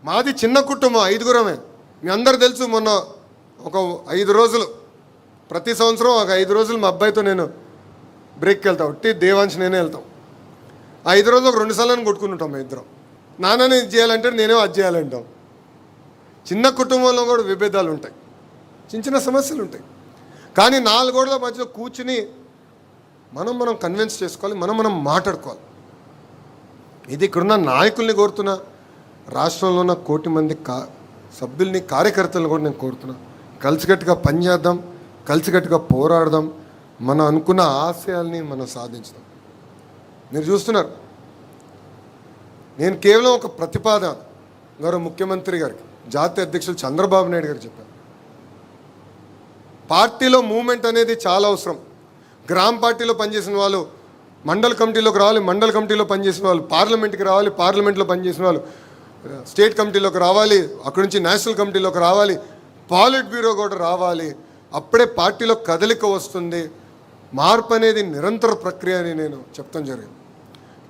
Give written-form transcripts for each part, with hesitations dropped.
మాది చిన్న కుటుంబం, 5గురమే. మీ అందరు తెలుసు. మొన్న ఒక 5 రోజులు, ప్రతి సంవత్సరం ఒక 5 రోజులు మా అబ్బాయితో నేను బ్రేక్కి వెళ్తాం. ఒట్టి దేవాంశ్ నేనే వెళ్తాం. 5 రోజులు ఒక 2 సార్లు కొట్టుకుంటాం మా ఇద్దరం. నాన్నని ఇది చేయాలంటే నేనేమో అది చేయాలంటాం. చిన్న కుటుంబంలో కూడా విభేదాలు ఉంటాయి, చిన్న చిన్న సమస్యలు ఉంటాయి. కానీ 4 గోడల మధ్యలో కూర్చుని మనం కన్విన్స్ చేసుకోవాలి, మనం మాట్లాడుకోవాలి. ఇది ఇక్కడున్న నాయకుల్ని కోరుతున్నా, రాష్ట్రంలో ఉన్న 1 కోటి మంది సభ్యుల్ని, కార్యకర్తలను కూడా నేను కోరుతున్నా. కలిసికట్టుగా పనిచేద్దాం, కలిసికట్టుగా పోరాడదాం, మనం అనుకున్న ఆశయాల్ని మనం సాధించుదాం. మీరు చూస్తున్నారు, నేను కేవలం ఒక ప్రతిపాదన గౌరవ ముఖ్యమంత్రి గారికి, జాతీయ అధ్యక్షులు చంద్రబాబు నాయుడు గారు చెప్పారు. పార్టీలో మూమెంట్ అనేది చాలా అవసరం. గ్రామ పార్టీలో పనిచేసిన వాళ్ళు మండల కమిటీలోకి రావాలి, మండల కమిటీలో పనిచేసిన వాళ్ళు పార్లమెంట్కి రావాలి, పార్లమెంట్లో పనిచేసిన వాళ్ళు స్టేట్ కమిటీలోకి రావాలి, అక్కడి నుంచి నేషనల్ కమిటీలోకి రావాలి, పాలిట్ బ్యూరో కూడా రావాలి. అప్పుడే పార్టీలో కదలిక వస్తుంది. మార్పు అనేది నిరంతర ప్రక్రియ అని నేను చెప్తాం జరిగింది.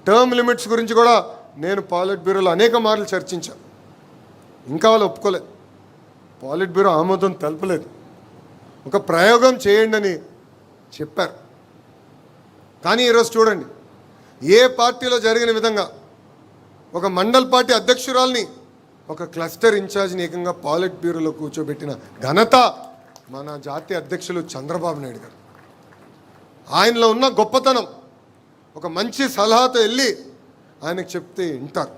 టర్మ్ లిమిట్స్ గురించి కూడా నేను పాలిట్ బ్యూరోలో అనేక మార్లు చర్చించాను. ఇంకా వాళ్ళు ఒప్పుకోలేదు, పాలిట్ బ్యూరో ఆమోదం తెలపలేదు. ఒక ప్రయోగం చేయండి అని చెప్పారు. కానీ ఈరోజు చూడండి, ఏ పార్టీలో జరిగిన విధంగా ఒక మండల్ పార్టీ అధ్యక్షురాల్ని, ఒక క్లస్టర్ ఇన్ఛార్జ్ని ఏకంగా పాలిట్ బ్యూరోలో కూర్చోబెట్టిన ఘనత మన జాతీయ అధ్యక్షులు చంద్రబాబు నాయుడు గారు. ఆయనలో ఉన్న గొప్పతనం, ఒక మంచి సలహాతో వెళ్ళి ఆయనకు చెప్తే వింటారు.